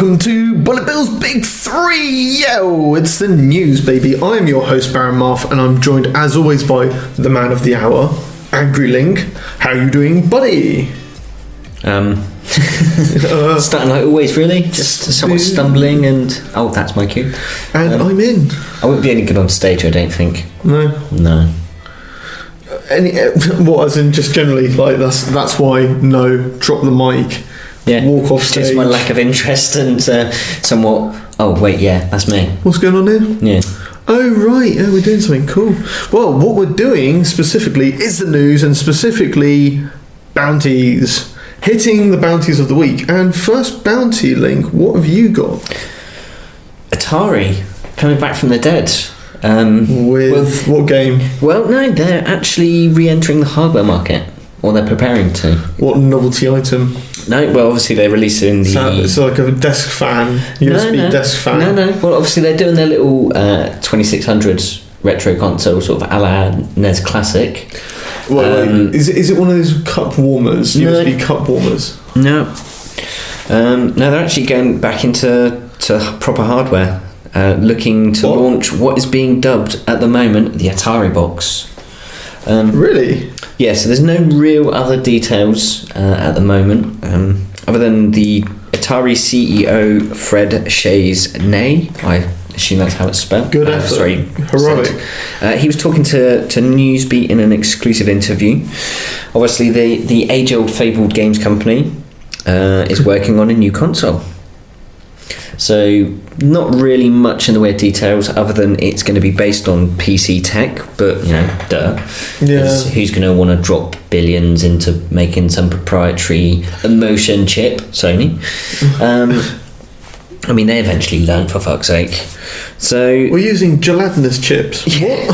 welcome to Bullet Bill's Big Three. Yo, it's the news, baby. I'm your host, Baron Marth, and I'm joined, as always, by the man of the hour, Angry Link. How you doing, buddy? Starting like always, really. Just somewhat stumbling, and that's my cue. And I'm in. I wouldn't be any good on stage, I don't think. No. What? As in, just generally, like that's why. No, drop the mic. Yeah, walk off stage. Just my lack of interest and somewhat. Oh wait, yeah, that's me. What's going on here? Yeah. Oh right, we're doing something cool. Well, what we're doing specifically is the news, and specifically bounties. Hitting the bounties of the week. And first bounty, Link, what have you got? Atari coming back from the dead. With what game? Well, no, they're actually re-entering the hardware market, or they're preparing to. What novelty item? No, well, obviously they're releasing the... It's like a desk fan, USB desk fan. No. Well, obviously they're doing their little 2600 retro console, sort of a la NES Classic. Well, is it one of those cup warmers, USB cup warmers? No. No, they're actually going back into proper hardware, looking to launch what is being dubbed at the moment the Atari box. Really? Yeah, so there's no real other details at the moment, other than the Atari CEO Fred Shays-Nay. I assume that's how it's spelled. Good effort. Sorry. Heroic. He was talking to Newsbeat in an exclusive interview. Obviously, the age-old fabled games company is working on a new console. So, not really much in the way of details, other than it's going to be based on PC tech, but, duh. Yeah. Who's going to want to drop billions into making some proprietary emotion chip? Sony. I mean, they eventually learned, for fuck's sake. So we're using gelatinous chips. Yeah.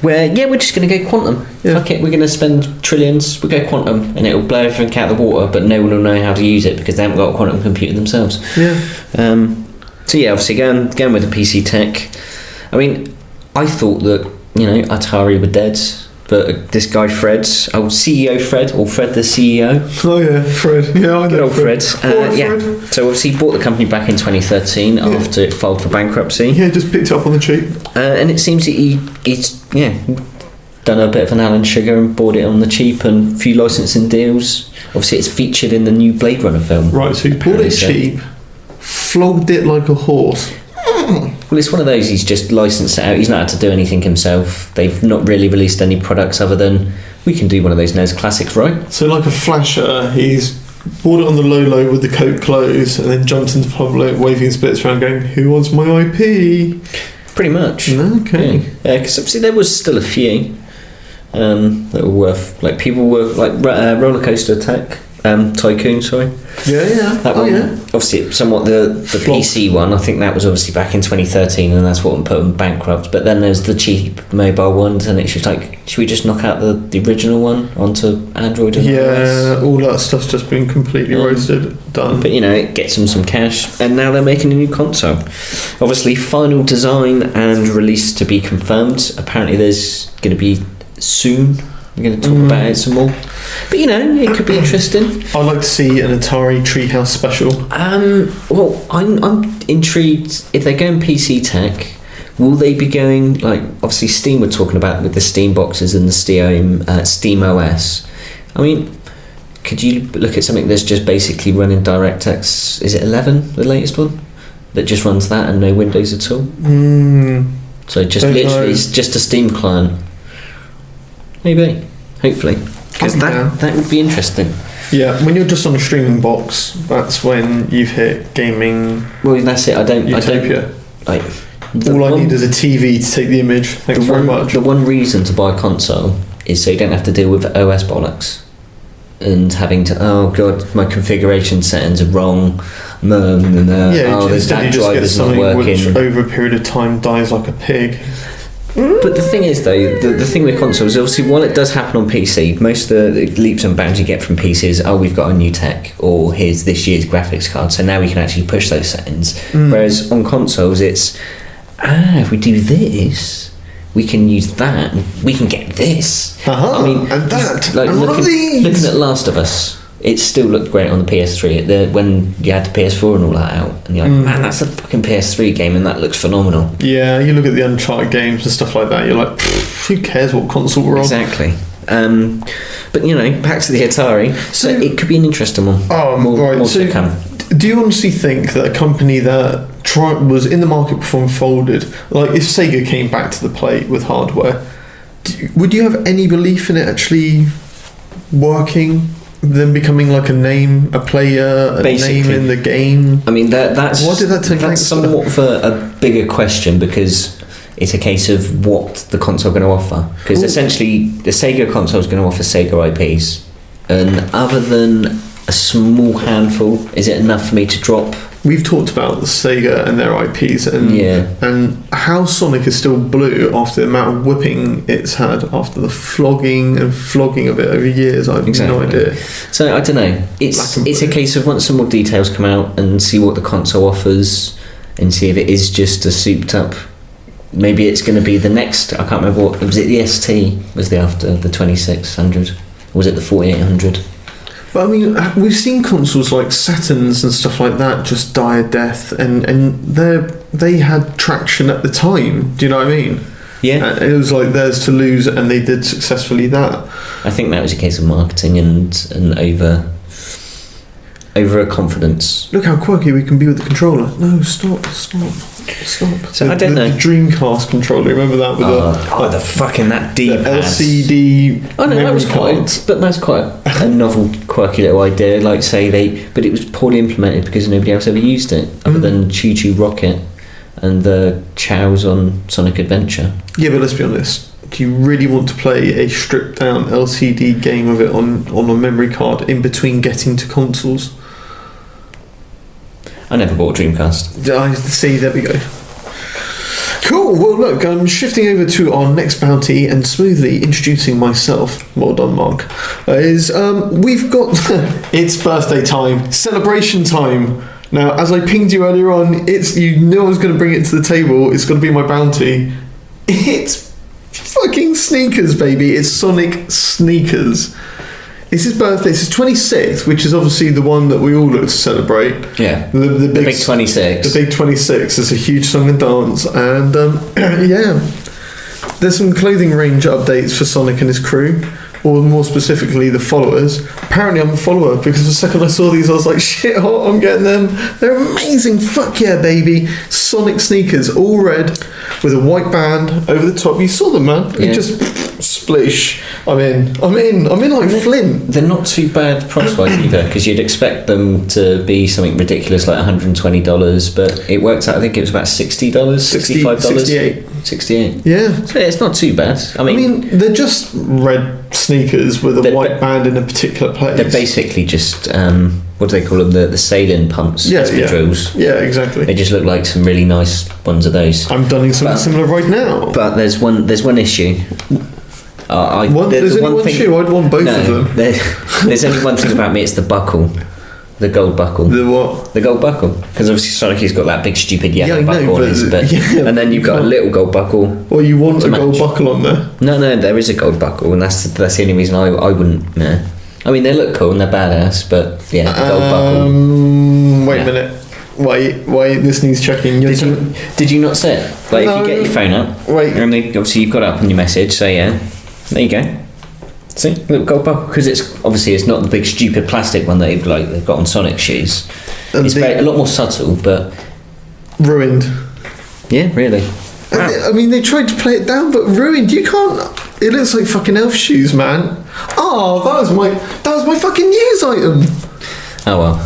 We're just going to go quantum. Yeah. Fuck it, we're going to spend trillions. We'll go quantum, and it'll blow everything out of the water, but no one will know how to use it because they haven't got a quantum computer themselves. Yeah. So yeah, obviously going with the PC tech. I mean, I thought that Atari were dead. But this guy Fred, CEO Fred, or Fred the CEO. Oh yeah, Fred. Yeah, I know. Good old Fred. Fred. So obviously he bought the company back in 2013 after it filed for bankruptcy. Yeah, just picked it up on the cheap. And it seems that he's done a bit of an Alan Sugar and bought it on the cheap and a few licensing deals. Obviously it's featured in the new Blade Runner film. Right, so he bought it cheap, flogged it like a horse. Well, it's one of those, he's just licensed it out. He's not had to do anything himself. They've not really released any products other than, we can do one of those NES Classics, right? So like a flasher, he's bought it on the low with the coat closed and then jumped into public waving his bits around going, who wants my IP? Pretty much. Okay. Yeah, because obviously there was still a few that were worth, like people were, like Roller Coaster Tycoon, sorry. Yeah. That one, obviously, somewhat the PC one. I think that was obviously back in 2013, and that's what put them bankrupt. But then there's the cheap mobile ones, and it's just like, should we just knock out the original one onto Android? And iOS? All that stuff's just been completely roasted, done. But it gets them some cash, and now they're making a new console. Obviously, final design and release to be confirmed. Apparently, there's going to be soon. We're going to talk about it some more. But it could be interesting. I'd like to see an Atari Treehouse special. Well, I'm intrigued. If they're going PC tech, will they be going, like, obviously Steam we're talking about with the Steam boxes and the Steam OS. I mean, could you look at something that's just basically running DirectX, is it 11, the latest one? That just runs that and no Windows at all? So just literally, it's just a Steam client. Maybe, hopefully, because that would be interesting. Yeah, when you're just on a streaming box, that's when you've hit gaming. Well, that's it. I don't like. All I need is a TV to take the image. Thanks very much. The one reason to buy a console is so you don't have to deal with OS bollocks and having to, oh god, my configuration settings are wrong. That driver's not working. Which over a period of time dies like a pig. But the thing is, though, the thing with consoles, obviously, while it does happen on PC, most of the leaps and bounds you get from PC is, we've got a new tech, or here's this year's graphics card, so now we can actually push those settings. Whereas on consoles, it's, if we do this, we can use that, we can get this. I mean, and that, like and looking at Last of Us, it still looked great on the PS3. When you had the PS4 and all that out, and you're like, man, that's a fucking PS3 game, and that looks phenomenal. Yeah, you look at the Uncharted games and stuff like that, you're like, who cares what console we're on? Exactly. But back to the Atari. So it could be an interesting one. More so to come. Do you honestly think that a company that was in the market before and folded, like if Sega came back to the plate with hardware, would you have any belief in it actually working? Them becoming like a name, a player, a Basically, name in the game? I mean, that's why did that take that's somewhat of a bigger question, because it's a case of what the console going to offer. Because essentially, the Sega console is going to offer Sega IPs, and other than a small handful, is it enough for me to drop? We've talked about the Sega and their IPs, and how Sonic is still blue after the amount of whipping it's had, after the flogging of it over years. I have no idea. So I don't know. It's a case of once some more details come out and see what the console offers, and see if it is just a souped up. Maybe it's going to be the next. I can't remember what was it. The ST was the 2600, or was it the 4800? But I mean, we've seen consoles like Saturns and stuff like that just die a death, and they had traction at the time. Do you know what I mean? Yeah. It was like theirs to lose, and they did successfully that. I think that was a case of marketing and over a confidence. Look how quirky we can be with the controller. No, stop. So I don't know. The Dreamcast controller, remember that with that D-pad. The LCD. Oh no, that's quite a novel, quirky little idea. Like but it was poorly implemented because nobody else ever used it, other than Choo Choo Rocket and the Chows on Sonic Adventure. Yeah, but let's be honest. Do you really want to play a stripped down LCD game of it on a memory card in between getting to consoles? I never bought a Dreamcast. I see, there we go. Cool, well look, I'm shifting over to our next bounty and smoothly introducing myself. Well done, Mark. We've got... it's birthday time, celebration time. Now, as I pinged you earlier on, you knew I was going to bring it to the table. It's going to be my bounty. It's fucking sneakers, baby. It's Sonic sneakers. It's his birthday. It's his 26th, which is obviously the one that we all look to celebrate. Yeah. The big 26. The big 26 is a huge song and dance. And yeah, there's some clothing range updates for Sonic and his crew, or more specifically the followers. Apparently I'm a follower, because the second I saw these I was like, shit hot, I'm getting them. They're amazing. Fuck yeah, baby. Sonic sneakers, all red with a white band over the top. You saw them, man. Yeah. It just splish. I'm in like Flint. They're not too bad price-wise either, because you'd expect them to be something ridiculous like $120, but it worked out, I think it was about $60, $65. $68. Yeah. So it's not too bad. I mean, they're just red sneakers with a white band in a particular place. They're basically just, what do they call them? The sailing pumps. Espadrilles. Yeah, exactly. They just look like some really nice ones of those. I'm donning something similar right now. But there's one issue. There's only one shoe. I'd want both of them. There's only one thing about me. It's the buckle, the gold buckle. The what? The gold buckle. Because obviously Sonic's got that big stupid yellow buckle on his, and then you've got a little gold buckle. Well, you want a gold buckle on there? No, there is a gold buckle, and that's the only reason I wouldn't. No. I mean, they look cool and they're badass, but yeah, the gold buckle. Wait a minute. Wait, this needs checking. Did you not see it? Like, if you get your phone up, obviously you've got it up on your message, so yeah, there you go. See, little gold buckle, because it's not the big stupid plastic one that they've got on Sonic shoes. It's a lot more subtle, but ruined. Yeah, really. Wow. I mean, they tried to play it down, but ruined. You can't. It looks like fucking elf shoes, man. Oh, that was my fucking news item. Oh well,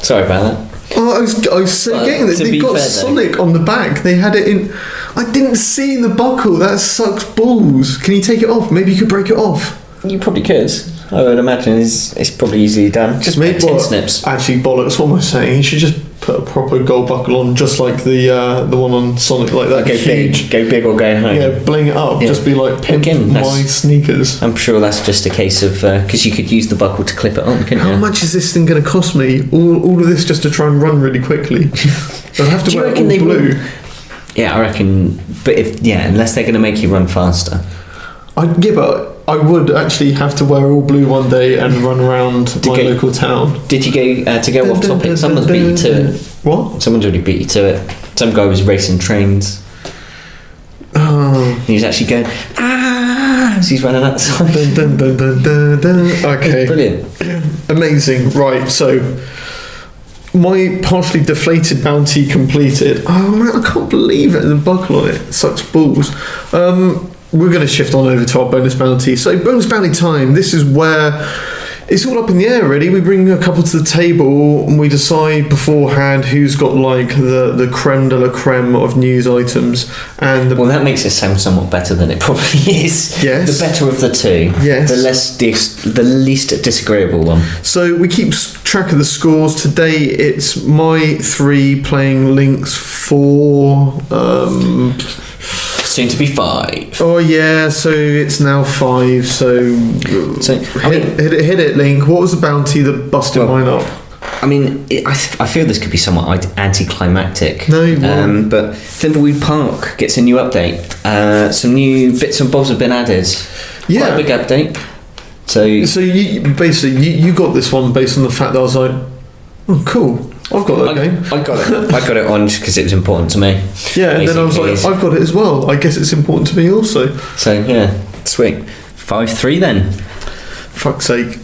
sorry about that. Oh, I was so getting that they've got Sonic on the back. They had it in. I didn't see the buckle. That sucks balls. Can you take it off? Maybe you could break it off. You probably could. I would imagine it's probably easily done. Just make 10 snips. Actually, bollocks. What am I saying? You should just put a proper gold buckle on, just like the one on Sonic, like that. Go big or go home. Yeah, bling it up. Yeah. Just be like, pimp my sneakers. I'm sure that's just a case of because you could use the buckle to clip it on, couldn't you? How much is this thing going to cost me? All of this just to try and run really quickly. I'd have to wear it all blue. Yeah, I reckon. But unless they're going to make you run faster. But I would actually have to wear all blue one day and run around my local town. Did you go to go off topic? Someone's beat you to it. What? Someone's already beat you to it. Some guy was racing trains. Oh. He was actually going as he's running outside. Dun, dun, dun, dun, dun, dun. Okay. Brilliant. Amazing. Right. So my partially deflated bounty completed. Oh man, I can't believe it. The buckle on it. Such balls. We're going to shift on over to our bonus bounty. So bonus bounty time. This is where it's all up in the air, really. We bring a couple to the table and we decide beforehand who's got like the creme de la creme of news items. And well, that makes it sound somewhat better than it probably is. Yes. The better of the two. Yes. The least disagreeable one. So we keep track of the scores. Today it's my 3 playing Link's 4. Soon to be 5. Oh yeah, so it's now 5. So hit it, Link. What was the bounty that busted mine up? I mean, I feel this could be somewhat anticlimactic. No, you won't. But Thimbleweed Park gets a new update. Some new bits and bobs have been added. Yeah, quite a big update. So you basically you got this one based on the fact that I was like, oh cool, I've got that game. I got it. I got it on just because it was important to me. Yeah, and then I was like, I've got it as well. I guess it's important to me also. So yeah, sweet. 5-3 then. Fuck's sake.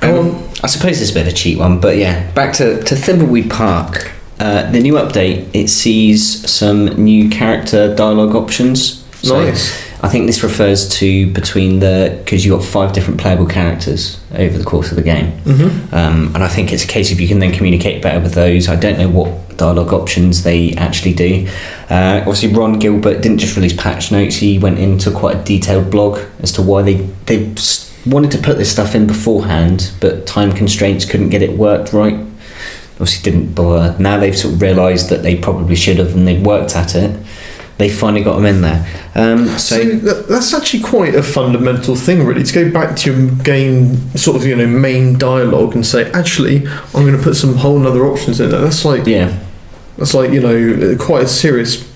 I suppose it's a bit of a cheat one, but yeah. Back to Thimbleweed Park. The new update, it sees some new character dialogue options. So Nice. I think this refers to because you got 5 different playable characters over the course of the game. Mm-hmm. And I think it's a case of you can then communicate better with those. I don't know what dialogue options they actually do. Obviously, Ron Gilbert didn't just release patch notes, he went into quite a detailed blog as to why they wanted to put this stuff in beforehand, but time constraints couldn't get it worked right. Obviously didn't bother. Now they've sort of realised that they probably should have, and they've worked at it. They finally got them in there. So that's actually quite a fundamental thing, really, to go back to your game sort of main dialogue and say, actually, I'm going to put some whole other options in there. That's like quite a serious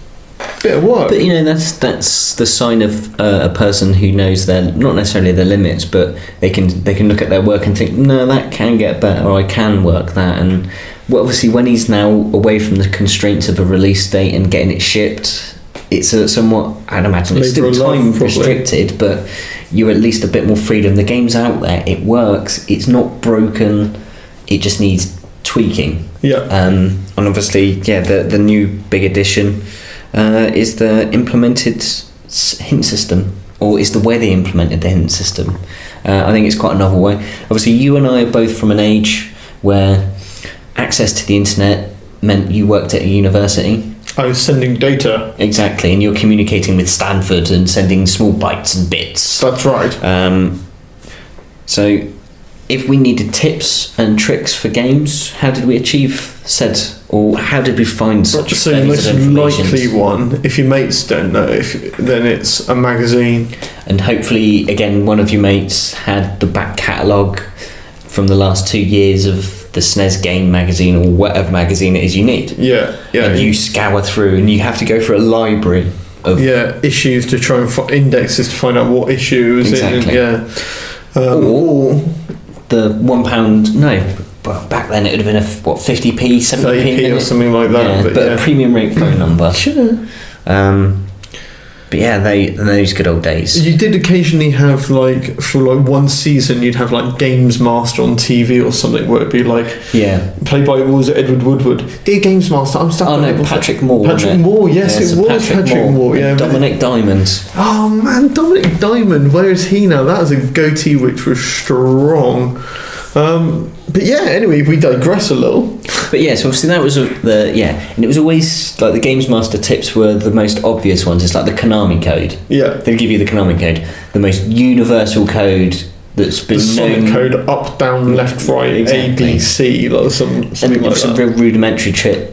bit of work. But that's the sign of a person who knows not necessarily their limits, but they can look at their work and think, no, that can get better, or I can work that. And obviously, when he's now away from the constraints of a release date and getting it shipped, it's somewhat, I'd imagine, it's still time restricted, but you're at least a bit more freedom. The game's out there, it works, it's not broken, it just needs tweaking. Yeah. And obviously, the new big addition is the implemented hint system, or is the way they implemented the hint system. I think it's quite a novel way. Obviously, you and I are both from an age where access to the internet meant you worked at a university. I was sending data. Exactly, and you're communicating with Stanford and sending small bytes and bits. That's right. So, if we needed tips and tricks for games, how did we achieve said, or how did we find such So the most likely one, if your mates don't know, then it's a magazine. And hopefully, again, one of your mates had the back catalogue from the last 2 years of the SNES game magazine, or whatever magazine it is you need. Yeah. And you scour through, and you have to go for a library of issues to try and indexes to find out what issue is exactly. in. Or the £1. No, well, back then it would have been 50p, 70p, or something like that. But a premium rate phone number. Sure. But yeah, those good old days. You did occasionally have for one season you'd have Games Master on TV or something where it'd be played by Edward Woodward. Dear Games Master, I'm stuck. Oh no, Patrick Moore. Patrick Moore, yes, it was Patrick Moore. Yeah, Dominic Diamond. Oh man, Dominic Diamond. Where is he now? That was a goatee which was strong. But yeah, anyway, we digress a little. But yeah, so obviously that was and it was always the Games Master tips were the most obvious ones. It's like the Konami code. Yeah, they'll give you the Konami code, the most universal code that's been known. Code up, down, left, right, exactly. A, B, C, something like that. Some real rudimentary trick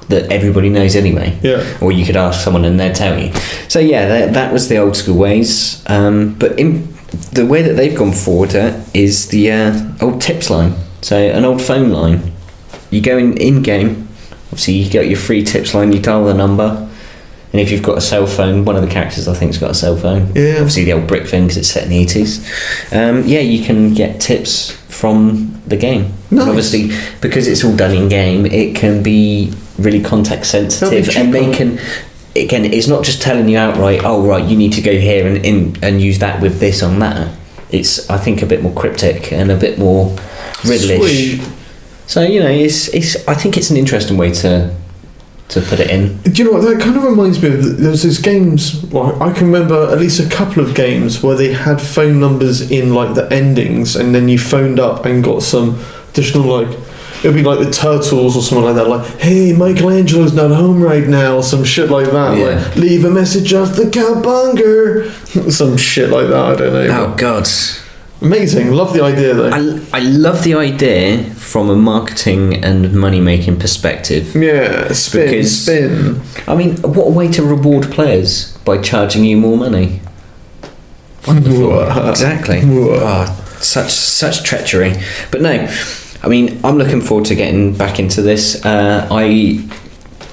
that everybody knows anyway. Yeah. Or you could ask someone and they'd tell you. So yeah, that was the old school ways. But the way that they've gone forward is the old tips line. So an old phone line. You go in game, obviously you get your free tips line, you dial the number, And if you've got a cell phone, one of the characters I think's got a cell phone. Yeah. Obviously the old brick thing because it's set in the 80s. Yeah, you can get tips from the game. Nice. And obviously, because it's all done in game, it can be really context sensitive, and they can. Again, it's not just telling you outright, oh right, you need to go here and use that with this on that. It's, I think, a bit more cryptic and a bit more riddlish. Sweet. So it's I think it's an interesting way to put it in. Do you know what, that kind of reminds me of, there's those games, well, I can remember at least a couple of games where they had phone numbers in like the endings, and then you phoned up and got some additional, like, it would be like the Turtles or something like that, like, hey, Michelangelo's not home right now, or some shit like that. Yeah. Like, leave a message off the cowbunger, some shit like that, I don't know. Oh God. Amazing, love the idea though. I love the idea from a marketing and money making perspective. Yeah, spin. I mean, what a way to reward players by charging you more money. Wonderful. Exactly. Oh, such treachery. But no, I mean, I'm looking forward to getting back into this. I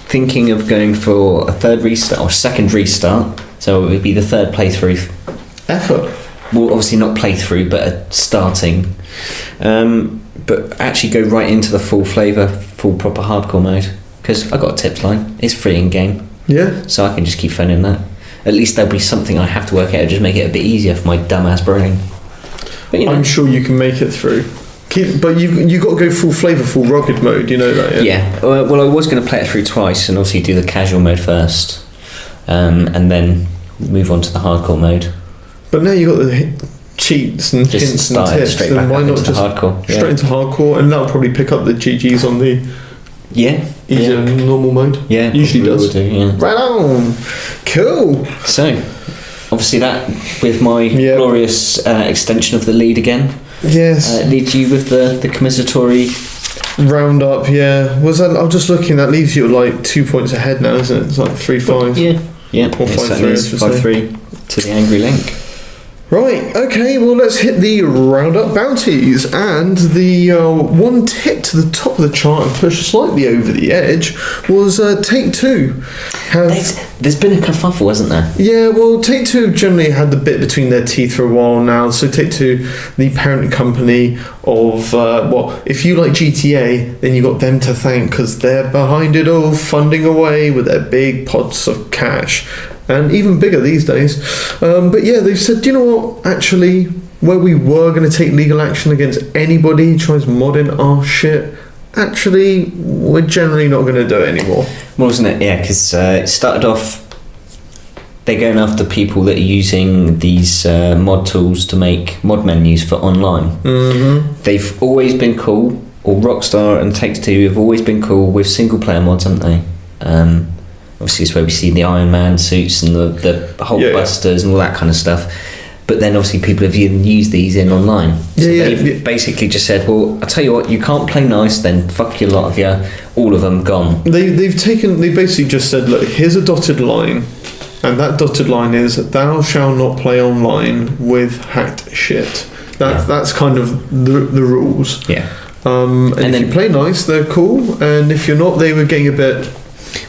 thinking of going for a third restart or second restart. So it would be the third playthrough. Effort. Well, obviously not playthrough, but a starting. But actually go right into the full flavour, full proper hardcore mode. Because I got a tips line. It's free in game. Yeah. So I can just keep phoning that. At least there'll be something I have to work out, just make it a bit easier for my dumbass brain. But, you know. I'm sure you can make it through. But you got to go full flavour, full rugged mode. You know that, yeah? Yeah. Well, I was going to play it through twice, and obviously do the casual mode first, and then move on to the hardcore mode. But now you got the cheats and Just hints and start it tips, straight then back why up not into just hardcore? straight Yeah. into hardcore, and that'll probably pick up the GGs on the easier normal mode. Yeah, usually probably does. will do, yeah. Right on, cool. So, obviously that with my glorious extension of the lead again. Yes, Leads you with the commisseratory roundup. Yeah, was that? I'm just looking. That leaves you at like 2 points ahead now, isn't it? It's like 3-5. Yeah. Or 5-3, I should say. 5-3 to the Angry Link. Right, okay, well let's hit the roundup bounties, and the one tip to the top of the chart and push slightly over the edge was Take-Two. There's been a kerfuffle, hasn't there? Yeah, well, Take-Two generally had the bit between their teeth for a while now, so Take-Two, the parent company of, if you like GTA, then you got them to thank, because they're behind it all, funding away with their big pots of cash. And even bigger these days. But yeah, they've said, you know what, actually, where we were going to take legal action against anybody who tries modding our shit, actually, we're generally not going to do it anymore. Well, wasn't it? Yeah, because it started off, they're going after people that are using these mod tools to make mod menus for online. Mm-hmm. They've always been cool, or Rockstar and Take-Two have always been cool with single player mods, haven't they? Obviously, it's where we see the Iron Man suits and the Hulkbusters and all that kind of stuff. But then, obviously, people have even used these in online. So they've basically just said, well, I'll tell you what, you can't play nice, then fuck you, lot of you, all of them gone. They basically just said, look, here's a dotted line, and that dotted line is, thou shalt not play online with hacked shit. That's kind of the rules. Yeah. And if then you play nice, they're cool, and if you're not, they were getting a bit...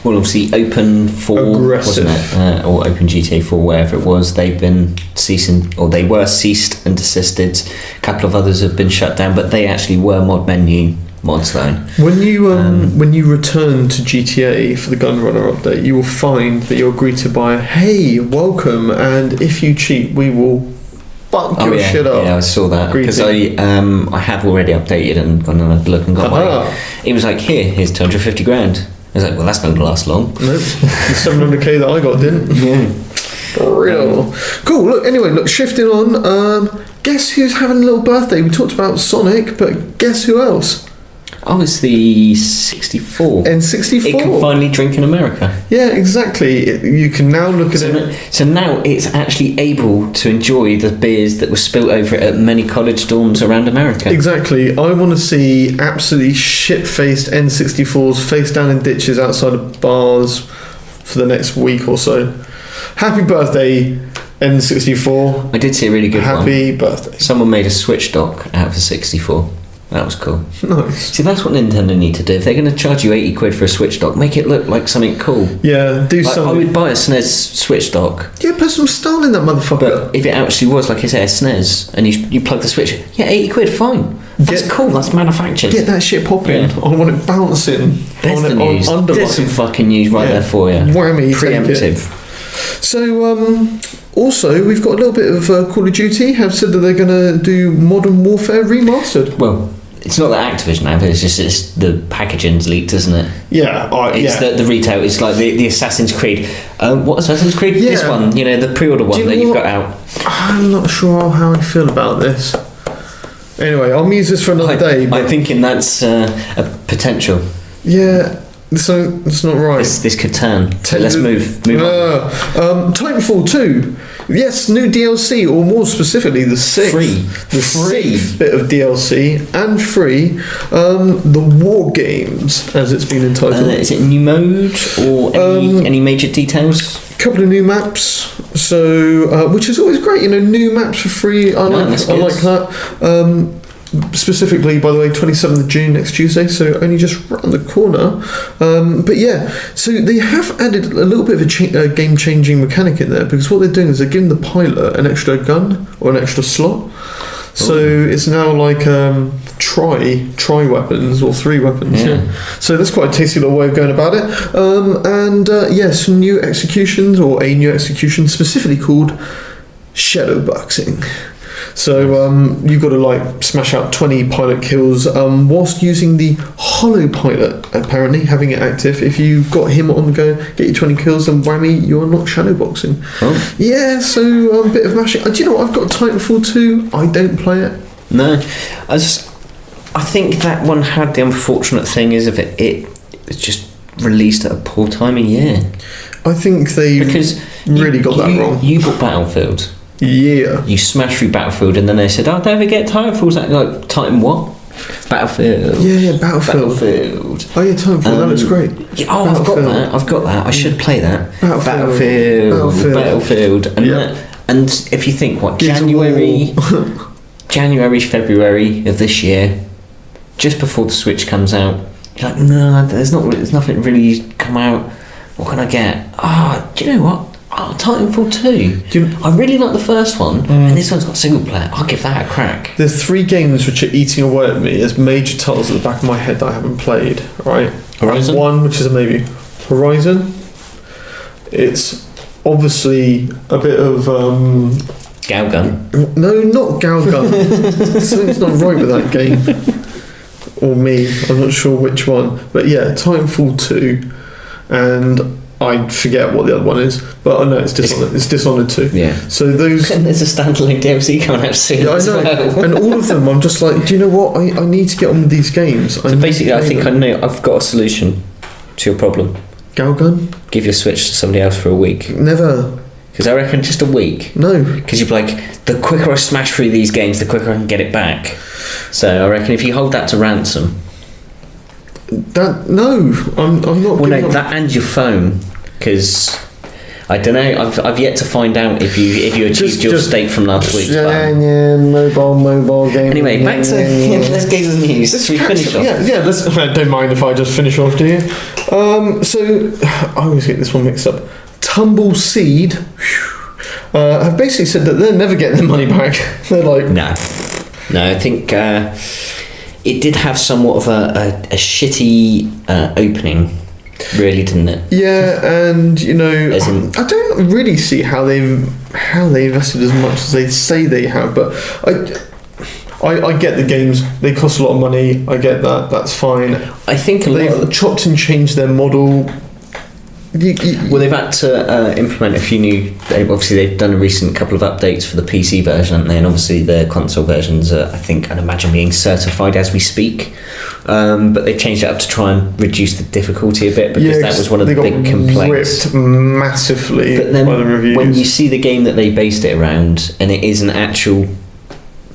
Well, obviously, Open 4, aggressive. wasn't it? Or Open GTA 4, wherever it was, they were ceased and desisted. A couple of others have been shut down, but they actually were mod menu mods though. When you return to GTA for the Gunrunner update, you will find that you're greeted by a, hey, welcome, and if you cheat, we will fuck your shit up. Yeah, I saw that because I have already updated and gone and had a look and got my. It was like, here's 250 grand. I was like, well, that's not going to last long. Nope. The 700k that I got didn't. Yeah. For real. Cool. Look, shifting on. Guess who's having a little birthday? We talked about Sonic, but guess who else? Oh, it's the 64. N64. It can finally drink in America. Yeah, exactly. You can now look at it. So now it's actually able to enjoy the beers that were spilt over it at many college dorms around America. Exactly. I want to see absolutely shit-faced N64s face down in ditches outside of bars for the next week or so. Happy birthday, N64. I did see a really good one. Happy birthday. Someone made a Switch dock out of a 64. That was cool. Nice. See, that's what Nintendo need to do. If they're going to charge you 80 quid for a Switch dock, make it look like something cool. Yeah, do Like, I something. would buy a SNES Switch dock. Yeah, put some style in that motherfucker. But if it actually was, like I say, a SNES, and you plug the Switch in, yeah, 80 quid, fine. That's cool, that's manufactured. Get that shit popping. Yeah. I want it bouncing. There's I the want news. it underlined. There's some fucking news right there for you. Whammy, take it. Preemptive. So, also, we've got a little bit of Call of Duty have said that they're going to do Modern Warfare Remastered. Well, it's not that Activision have, it's the packaging's leaked, isn't it? Yeah, It's the retail, it's like the Assassin's Creed. What Assassin's Creed? Yeah. This one, the pre-order one that you've got out. I'm not sure how I feel about this. Anyway, I'll use this for another day. I'm thinking that's a potential. Yeah, so it's not right. This could turn. So let's move on. Titanfall 2. Yes, new DLC, or more specifically, the sixth. Sixth bit of DLC, and free. The War Games, as it's been entitled. Is it new mode, or any major details? Couple of new maps, so which is always great. New maps for free. I like that. Specifically, by the way, 27th of June next Tuesday, so only just round the corner. But yeah, so they have added a little bit of a game-changing mechanic in there, because what they're doing is they're giving the pilot an extra gun or an extra slot. So it's now like tri weapons or 3 weapons. Yeah. So that's quite a tasty little way of going about it. Some new executions, or a new execution specifically called shadowboxing. So you've got to smash out 20 pilot kills whilst using the hollow pilot, apparently having it active. If you've got him on the go, get your 20 kills, and whammy, you unlock shadowboxing. Oh. Yeah, so a bit of mashing. Do you know what? I've got Titanfall 2. I don't play it. No, I think that one had the unfortunate thing is if it was just released at a poor time of year. I think they really got that wrong. You bought Battlefield. Yeah. You smashed through Battlefield, and then they said, "Oh, don't forget Titanfall." Like Titan what? Battlefield. Yeah, Battlefield. Oh yeah, Titanfall. That looks great. Yeah, I've got that. I should play that. Battlefield. And if you think January, February of this year, just before the Switch comes out, you're like, no, there's nothing really come out. What can I get? Do you know what? Titanfall 2. I really like the first one, and this one's got single player. I'll give that a crack. There's 3 games which are eating away at me as major titles at the back of my head that I haven't played. Right, Horizon. One which is a maybe. Horizon. It's obviously a bit of Galgun. No, not Galgun. Something's not right with that game. Or me. I'm not sure which one. But yeah, Titanfall 2, and I forget what the other one is, but I know it's Dishonored. It's Dishonored 2. Yeah. So those. And there's a standalone DLC coming out soon. Yeah, I know. Well. And all of them, I'm just like, do you know what? I need to get on with these games. So basically, I think I've got a solution to your problem. Galgun? Give your Switch to somebody else for a week. Never. Because I reckon just a week. No. Because you'd be like, the quicker I smash through these games, the quicker I can get it back. So I reckon if you hold that to ransom. I'm not. Well, no, that and your phone, because I don't know. I've yet to find out if you achieved your stake from last week. Mobile game. Anyway, back to let's get to the news. We finish off. Yeah. Let's. Don't mind if I just finish off, do you? So I always get this one mixed up. Tumbleseed have basically said that they're never getting their money back. They're like, no. I think. It did have somewhat of a shitty opening, really, didn't it? Yeah, and I don't really see how they invested as much as they say they have, but I get the games. They cost a lot of money. I get that. That's fine. I think they've chopped and changed their model. Well, they've had to implement a few new. They've done a recent couple of updates for the PC version, haven't they? And obviously the console versions are, I'd imagine, being certified as we speak. But they've changed it up to try and reduce the difficulty a bit, because that was one of the big complaints. Ripped massively but then by the reviews. When you see the game that they based it around, and it is an actual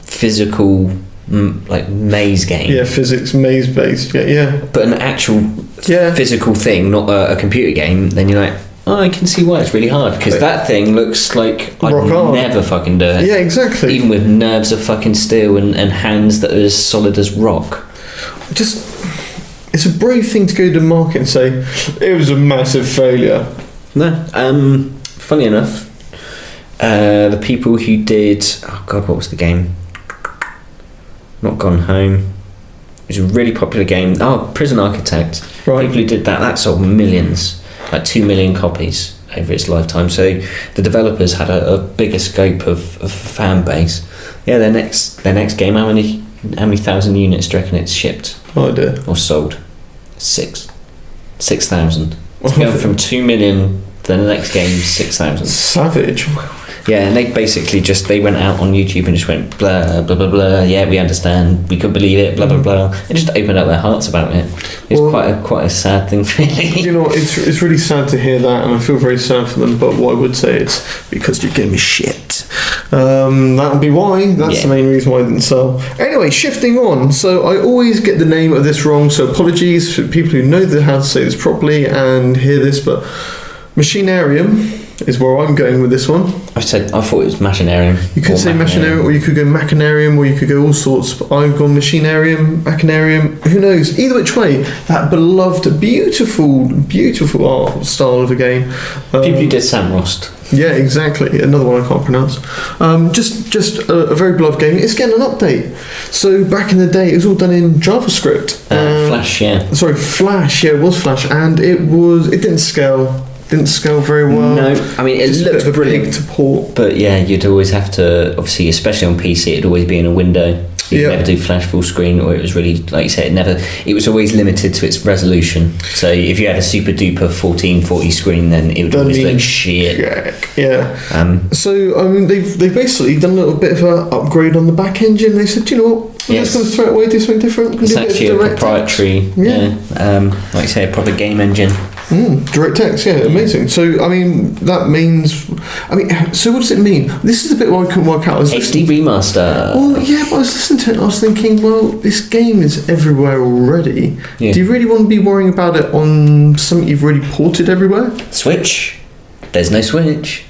physical maze game. Yeah, physics maze based. Yeah. But an actual physical thing, not a computer game. Then you're like, I can see why it's really hard, because that thing looks like I'd Rock hard. never fucking do it. Yeah, exactly. Even with nerves of fucking steel and hands that are as solid as rock. It's a brave thing to go to market and say it was a massive failure. No. Funny enough, the people who did, oh god, what was the game? Not Gone Home. It was a really popular game. Oh, Prison Architect. Right. People who did that sold millions, like 2 million copies over its lifetime. So the developers had a bigger scope of fan base. Yeah, their next game, how many thousand units do you reckon it's shipped? Oh dear. Or sold? 6,000. It's going from 2 million, then the next game 6,000. Savage. Yeah, and they basically they went out on YouTube and just went blah blah blah blah. Yeah, we understand. We couldn't believe it. Blah blah blah. And just opened up their hearts about it. It's quite a sad thing, really. You know, it's really sad to hear that, and I feel very sad for them. But what I would say is because you gave me shit. That would be why. That's the main reason why I didn't sell. Anyway, shifting on. So I always get the name of this wrong. So apologies for people who know how to say this properly and hear this, but Machinarium is where I'm going with this one. I thought it was Machinarium. You could say Machinarium, or you could go Machinarium, or you could go all sorts. But I've gone Machinarium, Machinarium. Who knows? Either which way, that beloved, beautiful art style of a game. People who did Samrost. Yeah, exactly. Another one I can't pronounce. Just a very beloved game. It's getting an update. So back in the day, it was all done in JavaScript. Flash, yeah. Sorry, Flash. Yeah, it was Flash, and it didn't scale. Didn't scale very well. No, I mean it looked brilliant to port. But yeah, you'd always have to, obviously, especially on PC, it'd always be in a window. You'd never do flash full screen, or it was really, like you said, it was always limited to its resolution. So if you had a super duper 1440 screen, then it would always look shit. Yeah. So I mean, they've basically done a little bit of an upgrade on the back engine. They said, you know what, we're just going to throw it away, do something different. It's actually a proprietary, like you say, a proper game engine. DirectX, amazing. So I mean, that means, so what does it mean? This is the bit where I couldn't work out. HD remaster. Well, yeah, but I was listening to it and I was thinking, well, this game is everywhere already. Yeah. Do you really want to be worrying about it on something you've already ported everywhere? Switch. There's no Switch.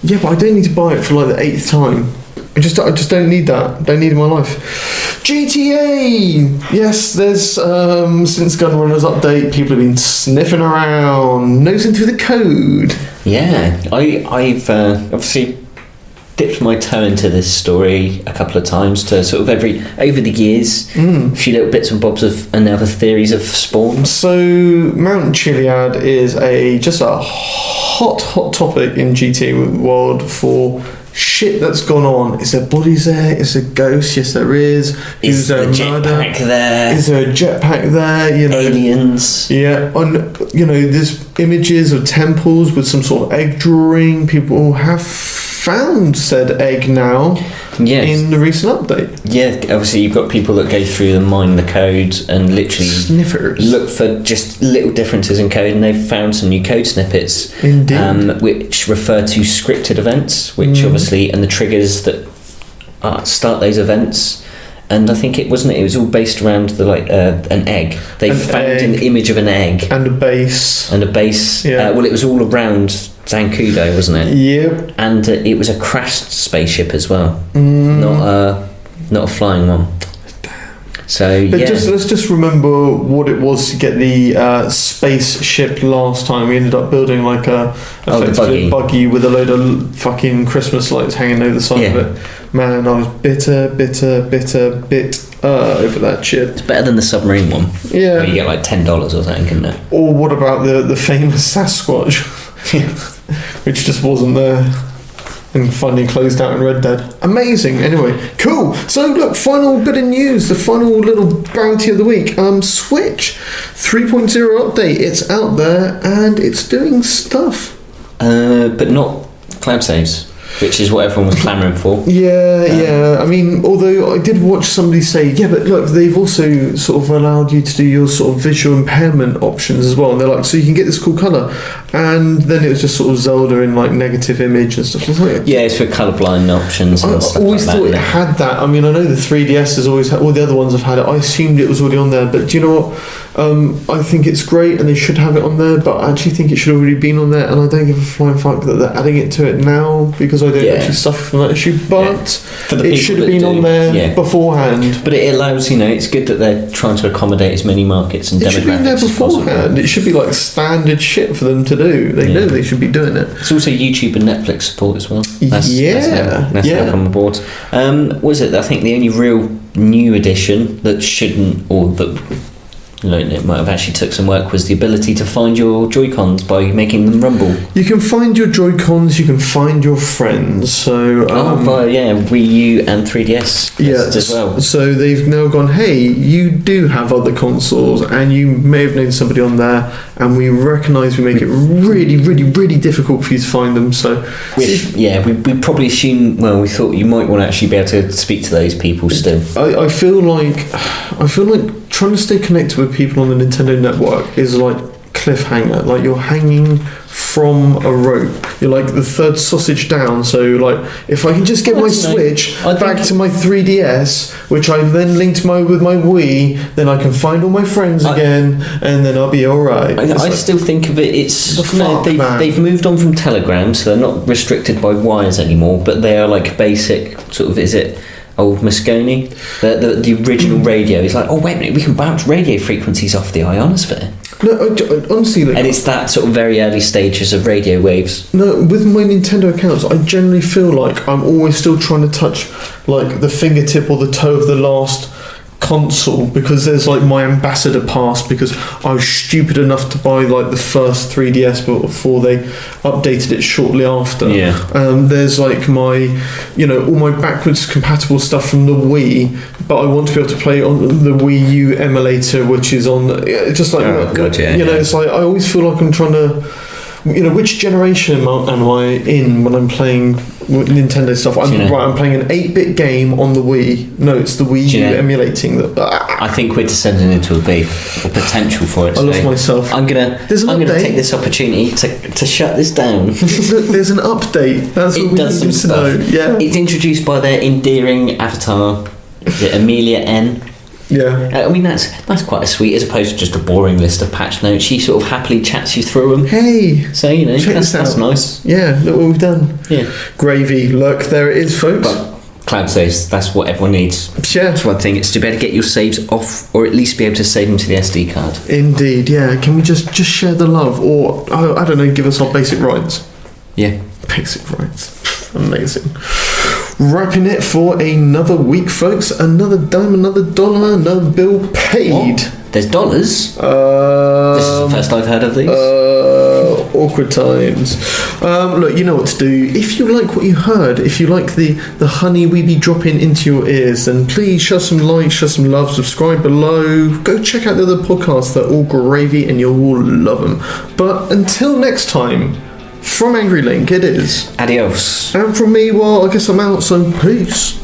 Yeah, but I don't need to buy it for like the 8th time. I just don't need that. Don't need it in my life. GTA! Yes, there's since Gunrunner's update, people have been sniffing around, nosing through the code. Yeah, I've obviously dipped my toe into this story a couple of times to sort of over the years, a few little bits and bobs and other theories of Spawn. So Mount Chiliad is just a hot topic in GTA world for shit that's gone on. Is there bodies there? Is there ghosts? Yes, there is. Is there a jetpack there? Is there a jetpack there? You know, aliens. Yeah, there's images of temples with some sort of egg drawing. People have found said egg now. Yes. In the recent update. Yeah, obviously you've got people that go through and mine the code and literally sniffers, look for just little differences in code, and they've found some new code snippets. Indeed. Which refer to scripted events, which obviously, and the triggers that start those events. And I think it was all based around an egg. They found an image of an egg and a base. Yeah. Well, it was all around Zancudo, wasn't it? Yep. And it was a crashed spaceship as well, not a flying one. So but let's just remember what it was to get the spaceship last time. We ended up building like a buggy with a load of fucking Christmas lights hanging over the side of it. Man, I was bitter over that shit. It's better than the submarine one. Yeah. Where you get like $10 or something, isn't it? Or what about the famous Sasquatch, which just wasn't there, and finally closed out in Red Dead. Amazing. Anyway, cool. So look, final bit of news, the final little bounty of the week. Switch 3.0 update. It's out there and it's doing stuff. But not cloud saves. which is what everyone was clamouring for. Yeah. I mean, although I did watch somebody say, yeah, but look, they've also sort of allowed you to do your sort of visual impairment options as well. And they're like, so you can get this cool colour. And then it was just sort of Zelda in like negative image and stuff. Yeah, it's for colourblind options and stuff I always like thought that. it had that. I mean, I know the 3DS has always had, all the other ones have had it. I assumed it was already on there. But do you know what? I think it's great and they should have it on there, but I actually think it should have already been on there, and I don't give a flying fuck that they're adding it to it now because I don't actually suffer from that issue, but for the it should have been on there beforehand. But it allows, it's good that they're trying to accommodate as many markets and demographics. It should be there beforehand. It should be like standard shit for them to do. They know they should be doing it. It's also YouTube and Netflix support as well. That's now come aboard. Was it? I think the only real new addition that shouldn't, or that it might have actually took some work, was the ability to find your Joy-Cons by making them rumble. You can find your Joy-Cons, you can find your friends. So via Wii U and 3DS as well. So they've now gone, hey, you do have other consoles, and you may have known somebody on there, and we recognise we make it really, really, really difficult for you to find them. So we probably assume. Well, we thought you might want to actually be able to speak to those people still. I feel like trying to stay connected with people on the Nintendo network is like cliffhanger. Like you're hanging from a rope. You're like the third sausage down. So like, if I can just get my Switch back to my 3DS, which I then linked with my Wii, then I can find all my friends again, and then I'll be all right. I still think of it. They've moved on from telegrams, so they're not restricted by wires anymore. But they are like basic sort of. Is it old Moscone? The original radio is like, oh wait a minute, we can bounce radio frequencies off the ionosphere. No, honestly, and it's that sort of very early stages of radio waves. No, with my Nintendo accounts, I generally feel like I'm always still trying to touch like the fingertip or the toe of the last console, because there's like my ambassador pass, because I was stupid enough to buy like the first 3DS before they updated it shortly after. There's like my all my backwards compatible stuff from the Wii, but I want to be able to play on the Wii U emulator, which is on just like it's like I always feel like I'm trying to which generation am I in when I'm playing Nintendo stuff? I'm playing an 8-bit game on the Wii. No, it's the Wii U emulating that. I think we're descending into a beef or potential for it. I love myself. I'm gonna take this opportunity to shut this down. There's an update. That's what we need to know. Yeah, it's introduced by their endearing avatar. Is it Amelia N? Yeah, I mean that's quite a sweet, as opposed to just a boring list of patch notes. She sort of happily chats you through them. Hey, so that's nice. Yeah, look what we've done. Yeah, gravy. Look, there it is, folks. But cloud saves, that's what everyone needs. Yeah, that's one thing. It's to be able to get your saves off, or at least be able to save them to the SD card. Indeed, yeah. Can we just share the love, or I don't know, give us our basic rights? Yeah, basic rights. Amazing. Wrapping it for another week, folks. Another dime, another dollar, another bill paid. What? There's dollars? This is the first I've heard of these. Awkward times. Look, you know what to do. If you like what you heard, if you like the honey we be dropping into your ears, then please show some like, show some love, subscribe below. Go check out the other podcasts. They're all gravy and you'll love them. But until next time, from Angry Link, it is adios. And from me, well, I guess I'm out, so peace.